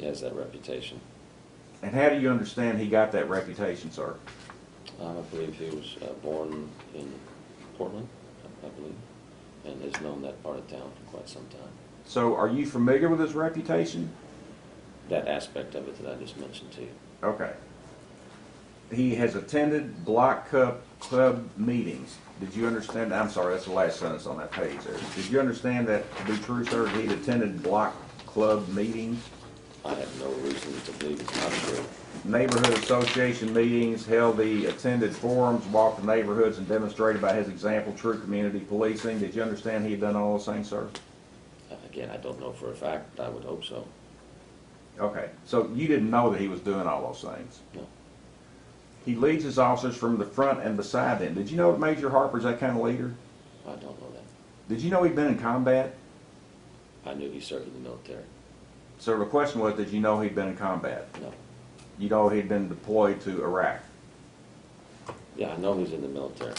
He has that reputation. And how do you understand he got that reputation, sir? I believe he was born in Portland, I believe, and has known that part of town for quite some time. So are you familiar with his reputation? That aspect of it that I just mentioned to you. Okay. He has attended block club meetings. Did you understand? I'm sorry, that's the last sentence on that page there. Did you understand that to be true, sir? He'd attended block club meetings? I have no reason to believe it's not true. Neighborhood association meetings, attended forums, walked the neighborhoods, and demonstrated by his example true community policing. Did you understand he had done all those things, sir? Again, I don't know for a fact, but I would hope so. Okay, so you didn't know that he was doing all those things? No. He leads his officers from the front and beside them. Did you know that Major Harper's that kind of leader? I don't know that. Did you know he'd been in combat? I knew he served in the military. So the question was, did you know he'd been in combat? No. You know he'd been deployed to Iraq? Yeah, I know he's in the military.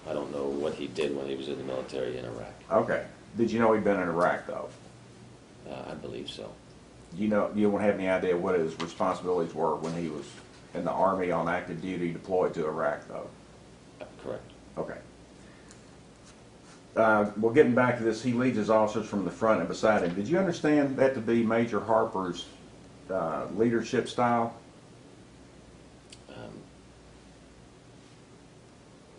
I don't know what he did when he was in the military in Iraq. Okay. Did you know he'd been in Iraq, though? I believe so. You don't have any idea what his responsibilities were when he was in the Army on active duty deployed to Iraq, though? Correct. Okay. Well, getting back to this, he leads his officers from the front and beside him. Did you understand that to be Major Harper's leadership style?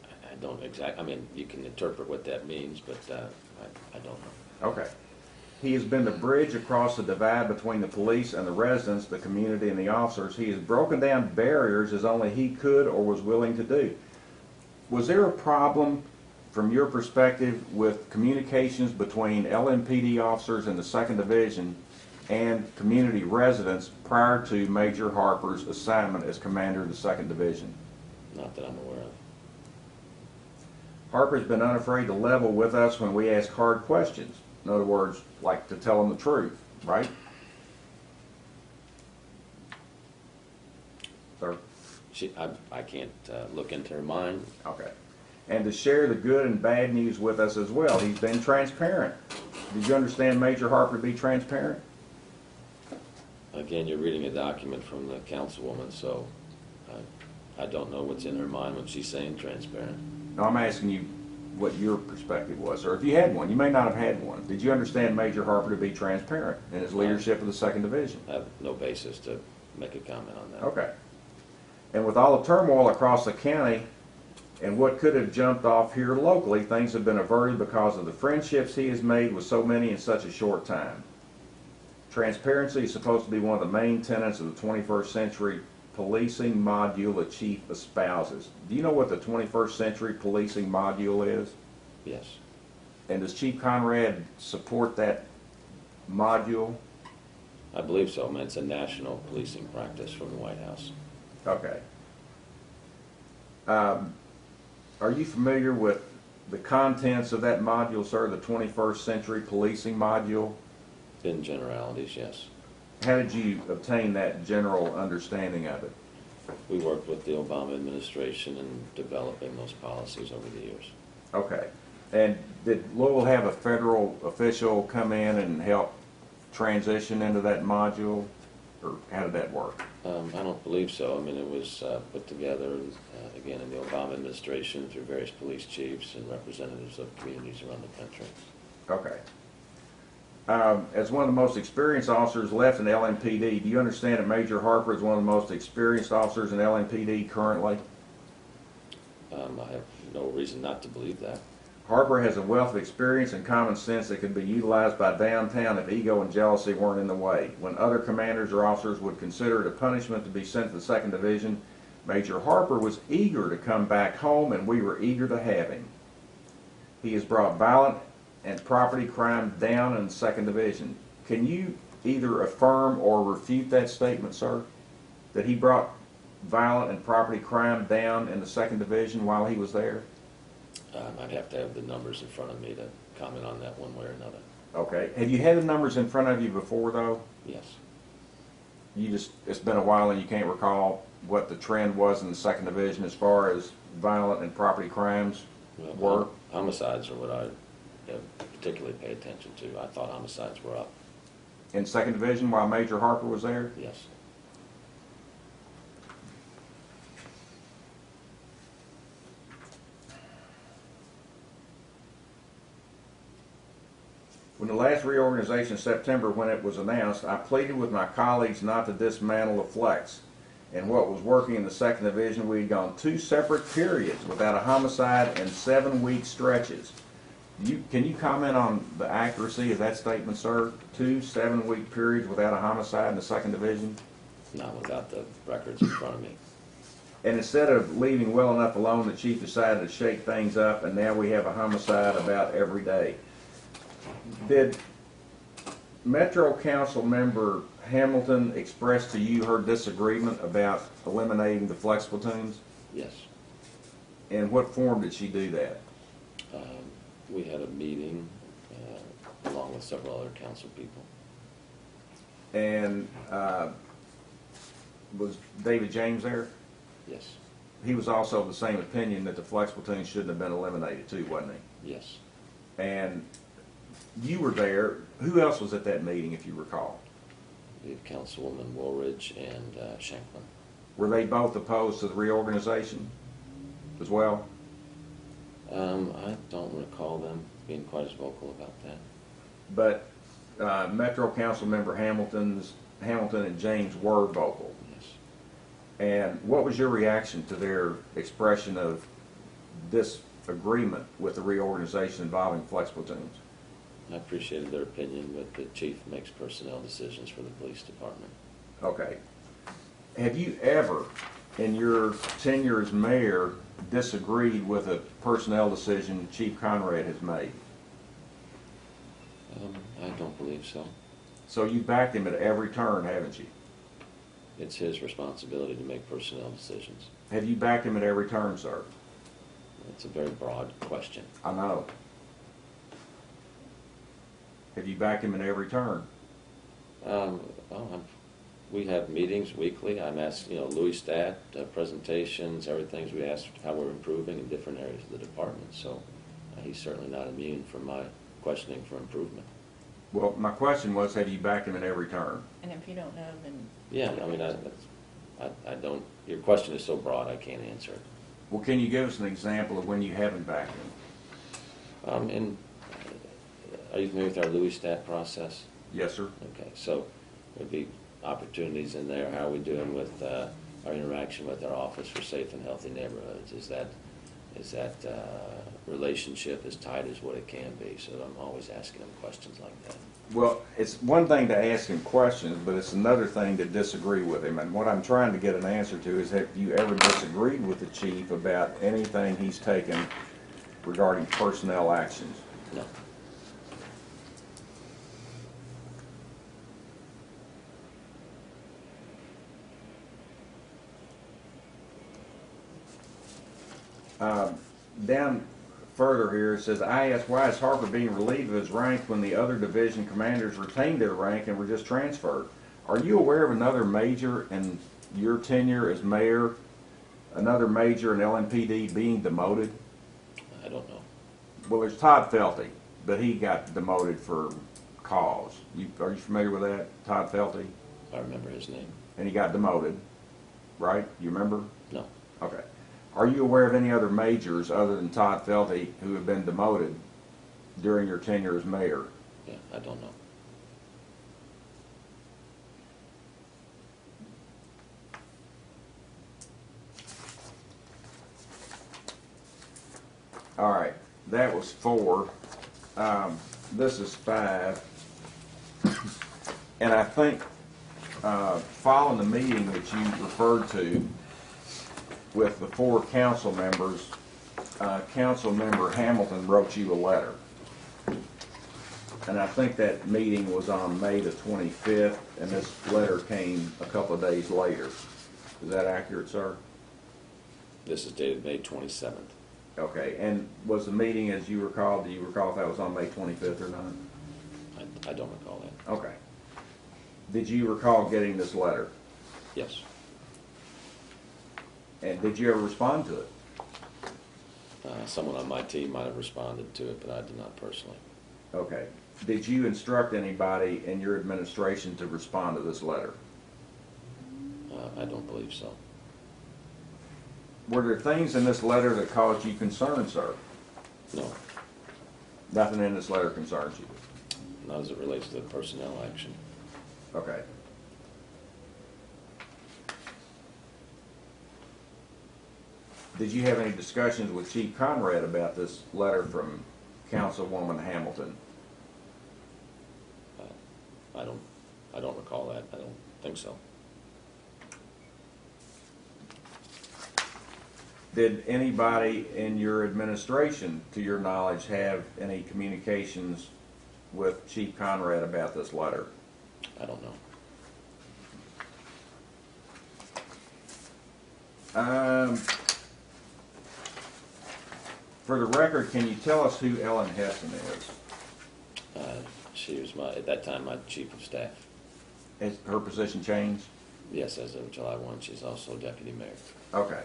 I don't exactly, I mean, you can interpret what that means, but I don't know. Okay. He has been the bridge across the divide between the police and the residents, the community and the officers. He has broken down barriers as only he could or was willing to do. Was there a problem, from your perspective, with communications between LMPD officers in the 2nd Division and community residents prior to Major Harper's assignment as commander of the 2nd Division? Not that I'm aware of. Harper's been unafraid to level with us when we ask hard questions. In other words, like to tell them the truth, right? Sir? I can't look into her mind. Okay. And to share the good and bad news with us as well. He's been transparent. Did you understand Major Harper to be transparent? Again, you're reading a document from the councilwoman, so I don't know what's in her mind when she's saying transparent. No, I'm asking you what your perspective was, or if you had one. You may not have had one. Did you understand Major Harper to be transparent in his leadership of the 2nd Division? I have no basis to make a comment on that. Okay. And with all the turmoil across the county and what could have jumped off here locally, things have been averted because of the friendships he has made with so many in such a short time. Transparency is supposed to be one of the main tenets of the 21st century policing module the chief espouses. Do you know what the 21st century policing module is? Yes. And does Chief Conrad support that module? I believe so. I mean, it's a national policing practice from the White House. Okay. Are you familiar with the contents of that module, sir, the 21st century policing module? In generalities, yes. How did you obtain that general understanding of it? We worked with the Obama administration in developing those policies over the years. Okay. And did Louisville have a federal official come in and help transition into that module? Or how did that work? I don't believe so. I mean, it was put together, again, in the Obama administration through various police chiefs and representatives of communities around the country. Okay. As one of the most experienced officers left in LMPD, do you understand that Major Harper is one of the most experienced officers in LMPD currently? I have no reason not to believe that. Harper has a wealth of experience and common sense that could be utilized by downtown if ego and jealousy weren't in the way. When other commanders or officers would consider it a punishment to be sent to the 2nd Division, Major Harper was eager to come back home, and we were eager to have him. He has brought violent and property crime down in the 2nd Division. Can you either affirm or refute that statement, sir? That he brought violent and property crime down in the 2nd Division while he was there? I'd have to have the numbers in front of me to comment on that one way or another. Okay. Have you had the numbers in front of you before, though? Yes. It's been a while and you can't recall what the trend was in the 2nd Division as far as violent and property crimes were? Homicides are what I particularly pay attention to. I thought homicides were up. in second division while Major Harper was there? Yes. When the last reorganization in September, when it was announced, I pleaded with my colleagues not to dismantle the flex. And what was working in the second division, we had gone 2 separate periods without a homicide and 7-week stretches. Can you comment on the accuracy of that statement, sir? 2 7-week periods without a homicide in the second division? Not without the records in front of me. And instead of leaving well enough alone, the chief decided to shake things up, and now we have a homicide about every day. Did Metro Council member Hamilton express to you her disagreement about eliminating the flex platoons? Yes. In what form did she do that? We had a meeting along with several other council people. And was David James there? Yes. He was also of the same opinion that the flex platoons shouldn't have been eliminated too, wasn't he? Yes. And you were there. Who else was at that meeting, if you recall? We had Councilwoman Woolridge and Shankman. Were they both opposed to the reorganization as well? I don't recall them being quite as vocal about that. But Metro Council member Hamilton and James were vocal. Yes. And what was your reaction to their expression of disagreement with the reorganization involving flex platoons? I appreciated their opinion, but the chief makes personnel decisions for the police department. Okay. Have you ever, in your tenure as mayor, disagreed with a personnel decision Chief Conrad has made? I don't believe so. So you backed him at every turn, haven't you? It's his responsibility to make personnel decisions. Have you backed him at every turn, sir? It's a very broad question. I know. Have you backed him at every turn? We have meetings weekly. I'm asked, Louis Stat, presentations, everything. We ask how we're improving in different areas of the department. So he's certainly not immune from my questioning for improvement. Well, my question was, have you backed him at every turn? And if you don't know, then... Yeah, I mean, I don't, your question is so broad I can't answer it. Well, can you give us an example of when you haven't backed him? Are you familiar with our Louis Stat process? Yes, sir. Okay, so there'd be opportunities in there. How are we doing with our interaction with our Office for Safe and Healthy Neighborhoods? Is that relationship as tight as what it can be? So I'm always asking them questions like that. Well, it's one thing to ask him questions, but it's another thing to disagree with him. And what I'm trying to get an answer to is, have you ever disagreed with the chief about anything he's taken regarding personnel actions? No. Down further here, it says, I asked, why is Harper being relieved of his rank when the other division commanders retained their rank and were just transferred? Are you aware of another major in your tenure as mayor, another major in LMPD being demoted? I don't know. Well, there's Todd Felty, but he got demoted for cause. Are you familiar with that, Todd Felty? I remember his name. And he got demoted, right? You remember? No. Okay. Are you aware of any other majors other than Todd Felty who have been demoted during your tenure as mayor? Yeah, I don't know. All right, that was 4. This is 5. And I think following the meeting that you referred to with the 4 council members, Council Member Hamilton wrote you a letter. And I think that meeting was on May the 25th, and this letter came a couple of days later. Is that accurate, sir? This is dated May 27th. Okay, and was the meeting, as you recall, do you recall if that was on May 25th or not? I don't recall that. Okay. Did you recall getting this letter? Yes. And did you ever respond to it? Someone on my team might have responded to it, but I did not personally. Okay. Did you instruct anybody in your administration to respond to this letter? I don't believe so. Were there things in this letter that caused you concern, sir? No, Nothing in this letter concerns you? not as it relates to the personnel action. Okay. Did you have any discussions with Chief Conrad about this letter from Councilwoman Hamilton? I don't recall that. I don't think so. Did anybody in your administration, to your knowledge, have any communications with Chief Conrad about this letter? I don't know. For the record, can you tell us who Ellen Hessen is? She was at that time, my chief of staff. Has her position changed? Yes, as of July 1, she's also deputy mayor. Okay.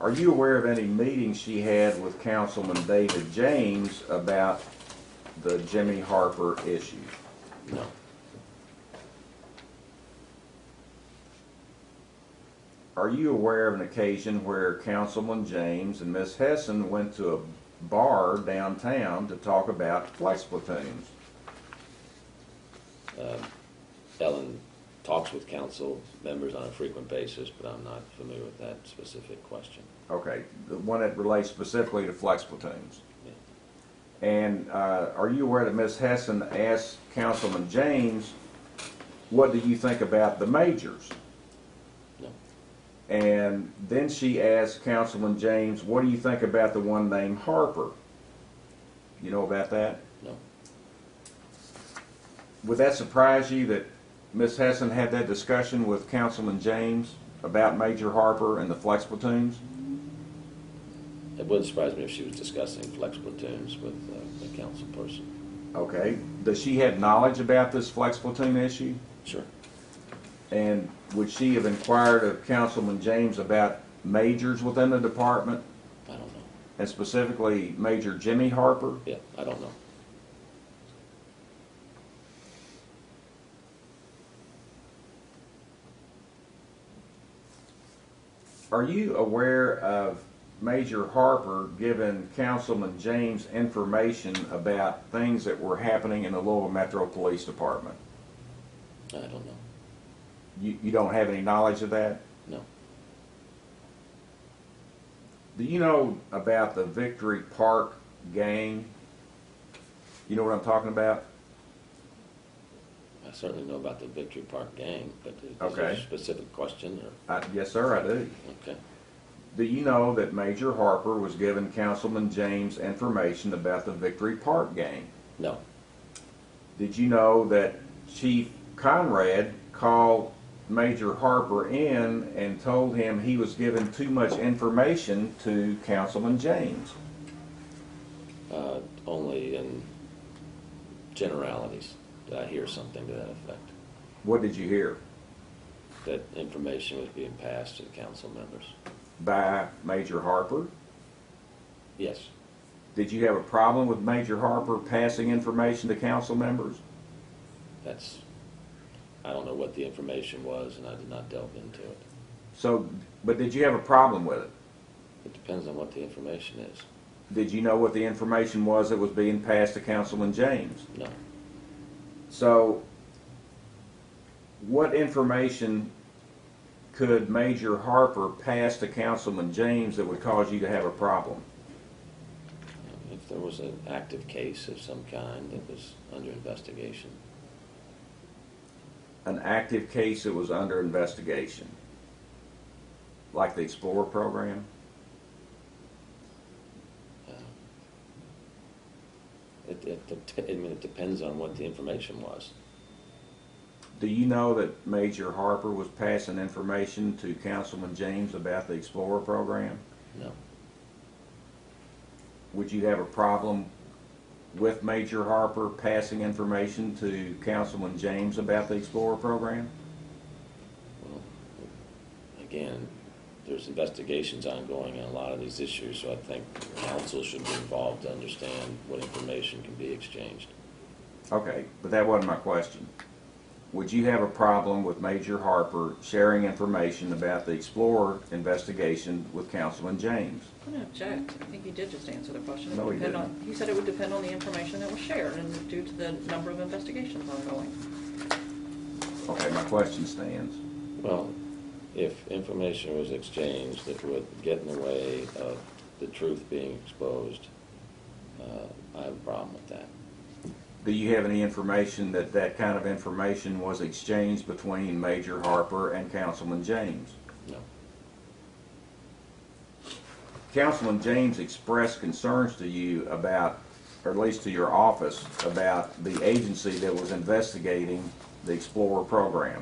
Are you aware of any meetings she had with Councilman David James about the Jimmy Harper issue? No. Are you aware of an occasion where Councilman James and Miss Hessen went to a bar downtown to talk about flex platoons? Ellen talks with council members on a frequent basis, but I'm not familiar with that specific question. Okay, the one that relates specifically to flex platoons. Yeah. And are you aware that Miss Hessen asked Councilman James, what do you think about the majors? No. And then she asked Councilman James, what do you think about the one named Harper? You know about that? No. Would that surprise you that Ms. Hessen had that discussion with Councilman James about Major Harper and the flex platoons? It wouldn't surprise me if she was discussing flex platoons with a council person. Okay. Does she have knowledge about this flex platoon issue? Sure. And would she have inquired of Councilman James about majors within the department, I don't know. and specifically Major Jimmy Harper? Yeah, I don't know. Are you aware of Major Harper giving Councilman James information about things that were happening in the Louisville Metro Police Department? I don't know. You don't have any knowledge of that? No. Do you know about the Victory Park gang? You know what I'm talking about? I certainly know about the Victory Park gang, but is there Okay. a specific question? Or? Yes, sir, I do. Okay. Do you know that Major Harper was giving Councilman James information about the Victory Park gang? No. Did you know that Chief Conrad called Major Harper in and told him he was giving too much information to Councilman James? Only in generalities did I hear something to that effect. What did you hear? That information was being passed to the council members. By Major Harper? Yes. Did you have a problem with Major Harper passing information to council members? I don't know what the information was, and I did not delve into it. So, but did you have a problem with it? It depends on what the information is. Did you know what the information was that was being passed to Councilman James? No. So, what information could Major Harper pass to Councilman James that would cause you to have a problem? If there was an active case of some kind that was under investigation. An active case that was under investigation? Like the Explorer program? It depends on what the information was. Do you know that Major Harper was passing information to Councilman James about the Explorer program? No. Would you have a problem with Major Harper passing information to Councilman James about the Explorer program? Well, again, there's investigations ongoing on a lot of these issues, so I think council should be involved to understand what information can be exchanged. Okay, but that wasn't my question. Would you have a problem with Major Harper sharing information about the Explorer investigation with Councilman James? I don't object. I think you did just answer the question. No, he didn't. He said it would depend on the information that was shared and due to the number of investigations ongoing. Okay, my question stands. Well, if information was exchanged that would get in the way of the truth being exposed, I have a problem with that. Do you have any information that that kind of information was exchanged between Major Harper and Councilman James? No. Councilman James expressed concerns to you about, or at least to your office, about the agency that was investigating the Explorer program.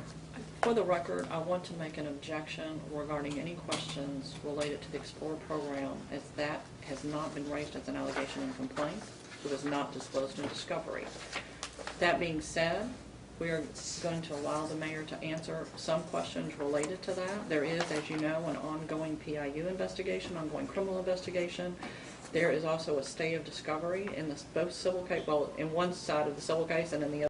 For the record, I want to make an objection regarding any questions related to the Explorer program, as that has not been raised as an allegation in complaint. It was not disclosed in discovery. That being said, we are going to allow the mayor to answer some questions related to that. There is, as you know, an ongoing PIU investigation, ongoing criminal investigation. There is also a stay of discovery in both civil case, well, in one side of the civil case and in the other.